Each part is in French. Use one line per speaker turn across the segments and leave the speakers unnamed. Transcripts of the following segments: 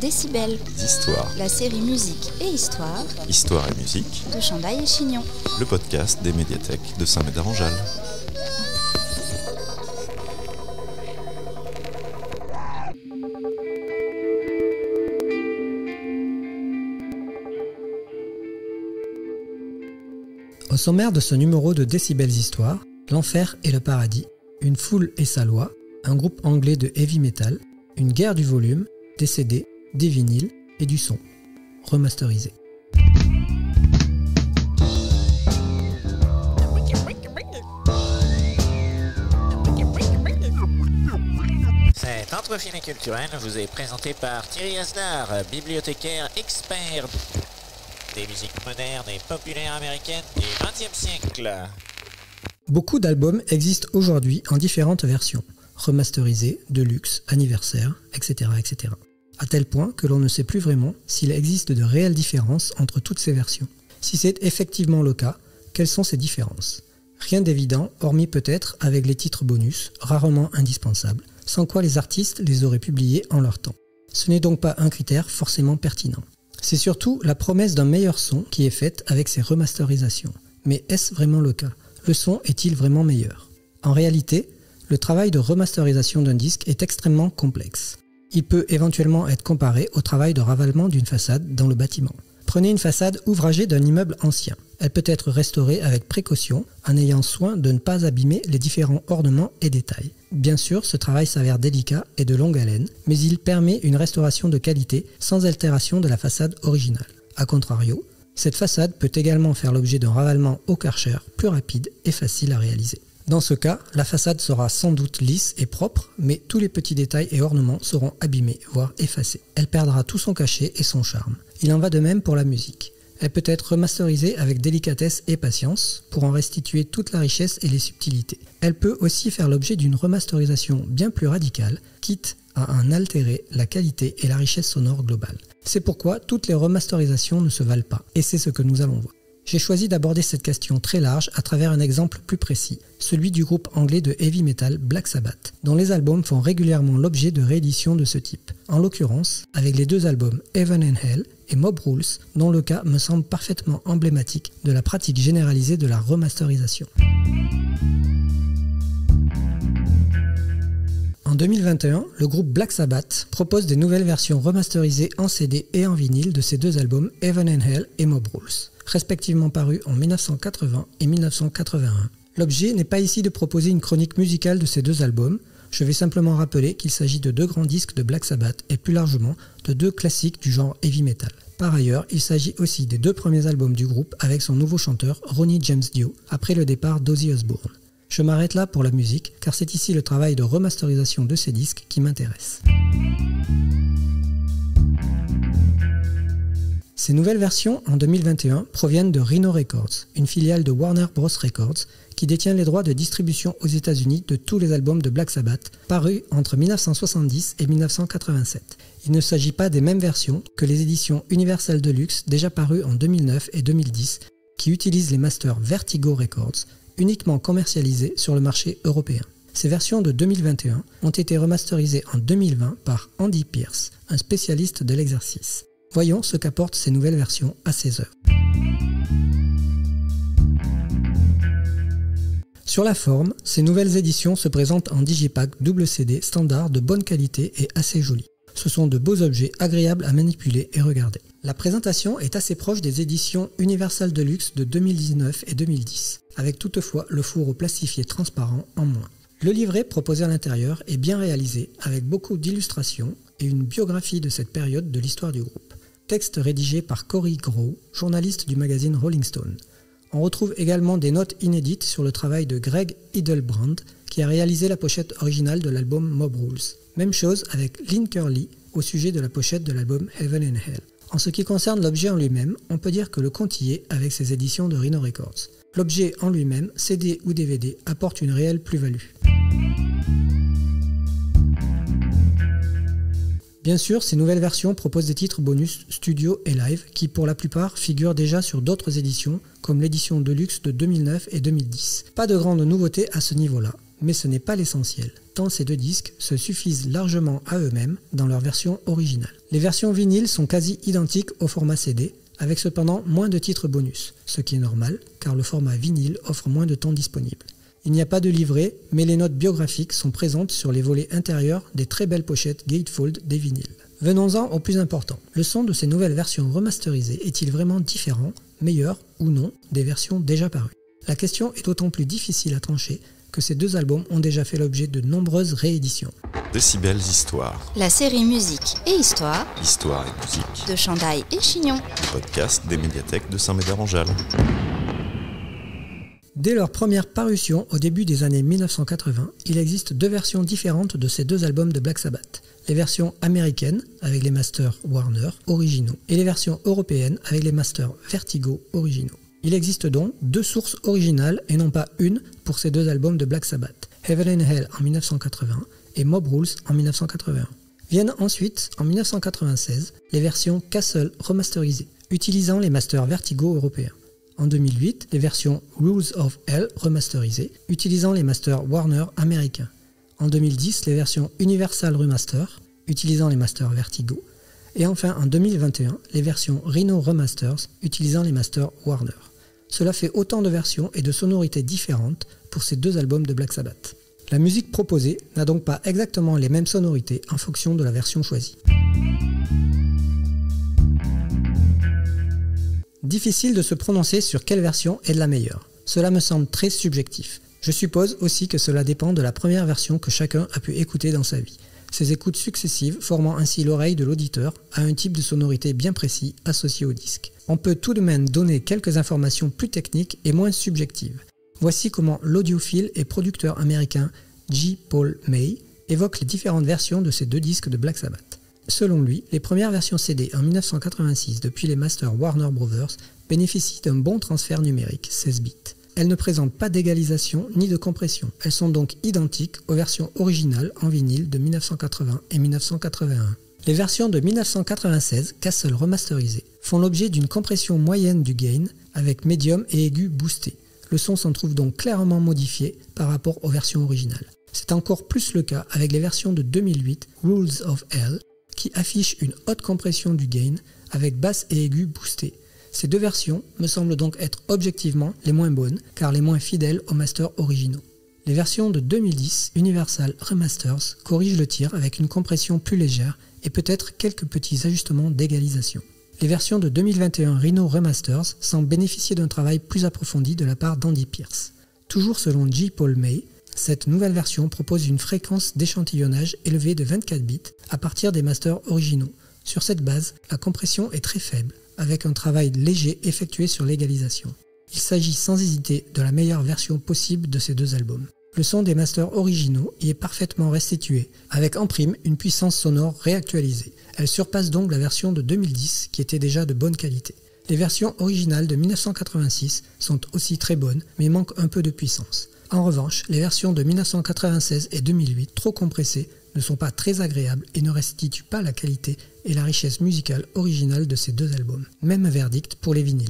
Décibel,
d'histoire,
la série musique et histoire,
histoire et musique,
de Chandaille et Chignon,
le podcast des médiathèques de Saint-Médard-en-Jalles.
Au sommaire de ce numéro de Décibels Histoire, l'enfer et le paradis, une foule et sa loi, un groupe anglais de heavy metal, une guerre du volume, des CD, des vinyles et du son, remasterisé.
Cet entrefilet culturel vous est présenté par Thierry Asdar, bibliothécaire expert des musiques modernes et populaires américaines du XXe siècle.
Beaucoup d'albums existent aujourd'hui en différentes versions, remasterisées, deluxe, anniversaire, etc., etc. À tel point que l'on ne sait plus vraiment s'il existe de réelles différences entre toutes ces versions. Si c'est effectivement le cas, quelles sont ces différences ? Rien d'évident, hormis peut-être avec les titres bonus, rarement indispensables, sans quoi les artistes les auraient publiés en leur temps. Ce n'est donc pas un critère forcément pertinent. C'est surtout la promesse d'un meilleur son qui est faite avec ces remasterisations. Mais est-ce vraiment le cas ? Le son est-il vraiment meilleur ? En réalité, le travail de remasterisation d'un disque est extrêmement complexe. Il peut éventuellement être comparé au travail de ravalement d'une façade dans le bâtiment. Prenez une façade ouvragée d'un immeuble ancien. Elle peut être restaurée avec précaution en ayant soin de ne pas abîmer les différents ornements et détails. Bien sûr, ce travail s'avère délicat et de longue haleine, mais il permet une restauration de qualité sans altération de la façade originale. A contrario, cette façade peut également faire l'objet d'un ravalement au Karcher plus rapide et facile à réaliser. Dans ce cas, la façade sera sans doute lisse et propre, mais tous les petits détails et ornements seront abîmés, voire effacés. Elle perdra tout son cachet et son charme. Il en va de même pour la musique. Elle peut être remasterisée avec délicatesse et patience pour en restituer toute la richesse et les subtilités. Elle peut aussi faire l'objet d'une remasterisation bien plus radicale, quitte à en altérer la qualité et la richesse sonore globale. C'est pourquoi toutes les remasterisations ne se valent pas, et c'est ce que nous allons voir. J'ai choisi d'aborder cette question très large à travers un exemple plus précis, celui du groupe anglais de heavy metal Black Sabbath, dont les albums font régulièrement l'objet de rééditions de ce type. En l'occurrence, avec les deux albums Heaven and Hell et Mob Rules, dont le cas me semble parfaitement emblématique de la pratique généralisée de la remasterisation. En 2021, le groupe Black Sabbath propose des nouvelles versions remasterisées en CD et en vinyle de ces deux albums Heaven and Hell et Mob Rules, respectivement parus en 1980 et 1981. L'objet n'est pas ici de proposer une chronique musicale de ces deux albums, je vais simplement rappeler qu'il s'agit de deux grands disques de Black Sabbath et plus largement de deux classiques du genre heavy metal. Par ailleurs, il s'agit aussi des deux premiers albums du groupe avec son nouveau chanteur Ronnie James Dio après le départ d'Ozzy Osbourne. Je m'arrête là pour la musique car c'est ici le travail de remasterisation de ces disques qui m'intéresse. Ces nouvelles versions en 2021 proviennent de Rhino Records, une filiale de Warner Bros. Records qui détient les droits de distribution aux États-Unis de tous les albums de Black Sabbath parus entre 1970 et 1987. Il ne s'agit pas des mêmes versions que les éditions Universal Deluxe déjà parues en 2009 et 2010 qui utilisent les masters Vertigo Records uniquement commercialisés sur le marché européen. Ces versions de 2021 ont été remasterisées en 2020 par Andy Pierce, un spécialiste de l'exercice. Voyons ce qu'apportent ces nouvelles versions à ces œuvres. Sur la forme, ces nouvelles éditions se présentent en digipack double CD standard de bonne qualité et assez joli. Ce sont de beaux objets agréables à manipuler et regarder. La présentation est assez proche des éditions Universal Deluxe de 2019 et 2010, avec toutefois le fourreau plastifié transparent en moins. Le livret proposé à l'intérieur est bien réalisé, avec beaucoup d'illustrations et une biographie de cette période de l'histoire du groupe. Texte rédigé par Cory Grow, journaliste du magazine Rolling Stone. On retrouve également des notes inédites sur le travail de Greg Hildebrandt, qui a réalisé la pochette originale de l'album Mob Rules. Même chose avec Lynn Curley au sujet de la pochette de l'album Heaven and Hell. En ce qui concerne l'objet en lui-même, on peut dire que le compte y est avec ses éditions de Rhino Records. L'objet en lui-même, CD ou DVD, apporte une réelle plus-value. Bien sûr, ces nouvelles versions proposent des titres bonus studio et live qui pour la plupart figurent déjà sur d'autres éditions comme l'édition Deluxe de 2009 et 2010. Pas de grande nouveauté à ce niveau-là, mais ce n'est pas l'essentiel. pourtant ces deux disques se suffisent largement à eux-mêmes dans leur version originale. Les versions vinyles sont quasi identiques au format CD, avec cependant moins de titres bonus, ce qui est normal car le format vinyle offre moins de temps disponible. Il n'y a pas de livret, mais les notes biographiques sont présentes sur les volets intérieurs des très belles pochettes gatefold des vinyles. Venons-en au plus important. Le son de ces nouvelles versions remasterisées est-il vraiment différent, meilleur ou non des versions déjà parues? La question est d'autant plus difficile à trancher que ces deux albums ont déjà fait l'objet de nombreuses rééditions.
Décibels Histoire.
La série Musique et Histoire
Histoire et musique.
de Chandail et Chignon.
Podcast des médiathèques de Saint-Médard-en-Jalles.
Dès leur première parution au début des années 1980, il existe deux versions différentes de ces deux albums de Black Sabbath. Les versions américaines, avec les masters Warner originaux, et les versions européennes, avec les masters Vertigo originaux. Il existe donc deux sources originales et non pas une pour ces deux albums de Black Sabbath, Heaven and Hell en 1980 et Mob Rules en 1981. Viennent ensuite, en 1996, les versions Castle remasterisées, utilisant les masters Vertigo européens. En 2008, les versions Rules of Hell remasterisées, utilisant les masters Warner américains. En 2010, les versions Universal Remaster, utilisant les masters Vertigo. Et enfin, en 2021, les versions Rhino Remasters, utilisant les masters Warner. Cela fait autant de versions et de sonorités différentes pour ces deux albums de Black Sabbath. La musique proposée n'a donc pas exactement les mêmes sonorités en fonction de la version choisie. Difficile de se prononcer sur quelle version est la meilleure. Cela me semble très subjectif. Je suppose aussi que cela dépend de la première version que chacun a pu écouter dans sa vie. Ces écoutes successives formant ainsi l'oreille de l'auditeur à un type de sonorité bien précis associé au disque. On peut tout de même donner quelques informations plus techniques et moins subjectives. Voici comment l'audiophile et producteur américain J. Paul May évoque les différentes versions de ces deux disques de Black Sabbath. Selon lui, les premières versions CD en 1986 depuis les masters Warner Bros. Bénéficient d'un bon transfert numérique, 16 bits. Elles ne présentent pas d'égalisation ni de compression. Elles sont donc identiques aux versions originales en vinyle de 1980 et 1981. Les versions de 1996, Castle remasterisées, font l'objet d'une compression moyenne du gain avec médium et aigu boosté. Le son s'en trouve donc clairement modifié par rapport aux versions originales. C'est encore plus le cas avec les versions de 2008, Rules of Hell, qui affichent une haute compression du gain avec basse et aigu boosté. Ces deux versions me semblent donc être objectivement les moins bonnes, car les moins fidèles aux masters originaux. Les versions de 2010, Universal Remasters, corrigent le tir avec une compression plus légère et peut-être quelques petits ajustements d'égalisation. Les versions de 2021 Rhino Remasters semblent bénéficier d'un travail plus approfondi de la part d'Andy Pierce. Toujours selon J. Paul May, cette nouvelle version propose une fréquence d'échantillonnage élevée de 24 bits à partir des masters originaux. Sur cette base, la compression est très faible, avec un travail léger effectué sur l'égalisation. Il s'agit sans hésiter de la meilleure version possible de ces deux albums. Le son des masters originaux y est parfaitement restitué, avec en prime une puissance sonore réactualisée. Elle surpasse donc la version de 2010 qui était déjà de bonne qualité. Les versions originales de 1986 sont aussi très bonnes, mais manquent un peu de puissance. En revanche, les versions de 1996 et 2008, trop compressées, ne sont pas très agréables et ne restituent pas la qualité et la richesse musicale originale de ces deux albums. Même verdict pour les vinyles.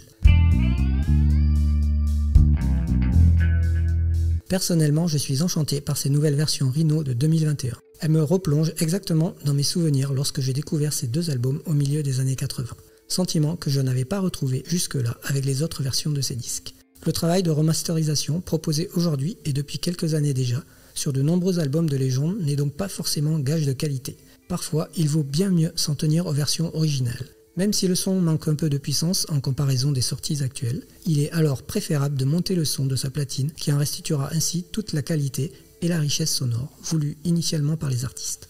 Personnellement, je suis enchanté par ces nouvelles versions Rhino de 2021. Elles me replongent exactement dans mes souvenirs lorsque j'ai découvert ces deux albums au milieu des années 80. Sentiment que je n'avais pas retrouvé jusque-là avec les autres versions de ces disques. Le travail de remasterisation proposé aujourd'hui et depuis quelques années déjà sur de nombreux albums de légende n'est donc pas forcément gage de qualité. Parfois, il vaut bien mieux s'en tenir aux versions originales. Même si le son manque un peu de puissance en comparaison des sorties actuelles, il est alors préférable de monter le son de sa platine qui en restituera ainsi toute la qualité et la richesse sonore voulue initialement par les artistes.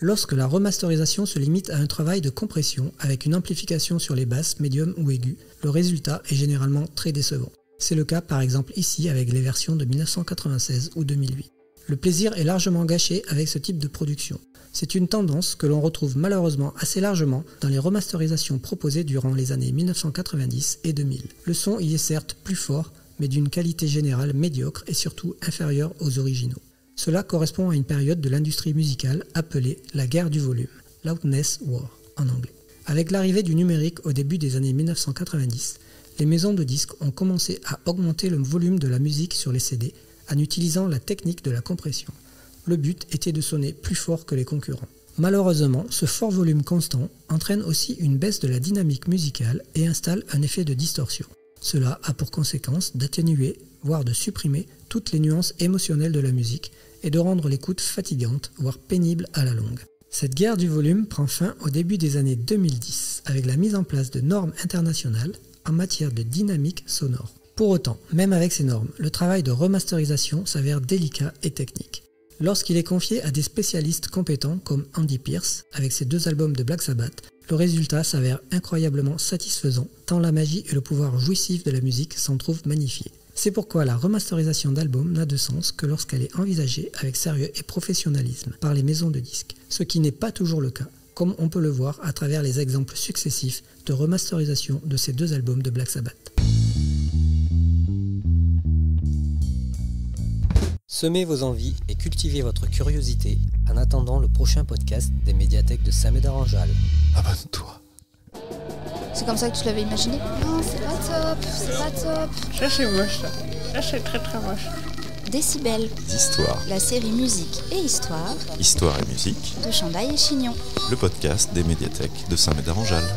Lorsque la remasterisation se limite à un travail de compression avec une amplification sur les basses, médium ou aiguës, le résultat est généralement très décevant. C'est le cas par exemple ici avec les versions de 1996 ou 2008. Le plaisir est largement gâché avec ce type de production. C'est une tendance que l'on retrouve malheureusement assez largement dans les remasterisations proposées durant les années 1990 et 2000. Le son y est certes plus fort, mais d'une qualité générale médiocre et surtout inférieure aux originaux. Cela correspond à une période de l'industrie musicale appelée la guerre du volume, Loudness War en anglais. Avec l'arrivée du numérique au début des années 1990, les maisons de disques ont commencé à augmenter le volume de la musique sur les CD en utilisant la technique de la compression. Le but était de sonner plus fort que les concurrents. Malheureusement, ce fort volume constant entraîne aussi une baisse de la dynamique musicale et installe un effet de distorsion. Cela a pour conséquence d'atténuer, voire de supprimer toutes les nuances émotionnelles de la musique et de rendre l'écoute fatigante, voire pénible à la longue. Cette guerre du volume prend fin au début des années 2010 avec la mise en place de normes internationales en matière de dynamique sonore. Pour autant, même avec ces normes, le travail de remasterisation s'avère délicat et technique. Lorsqu'il est confié à des spécialistes compétents comme Andy Pierce, avec ses 2 albums de Black Sabbath, le résultat s'avère incroyablement satisfaisant, tant la magie et le pouvoir jouissif de la musique s'en trouvent magnifiés. C'est pourquoi la remasterisation d'albums n'a de sens que lorsqu'elle est envisagée avec sérieux et professionnalisme par les maisons de disques, ce qui n'est pas toujours le cas, comme on peut le voir à travers les exemples successifs de remasterisation de ces 2 albums de Black Sabbath. Semez vos envies et cultivez votre curiosité en attendant le prochain podcast des médiathèques de Saint-Médard-en-Jalles.
Abonne-toi.
C'est comme ça que tu l'avais imaginé? Non, c'est pas top, c'est pas top.
Ça c'est moche ça. Ça c'est très très moche.
Décibel,
D'histoire.
la série musique et histoire
Histoire et musique.
de Chandaille et Chignon.
Le podcast des médiathèques de Saint-Médard-en-Jalles.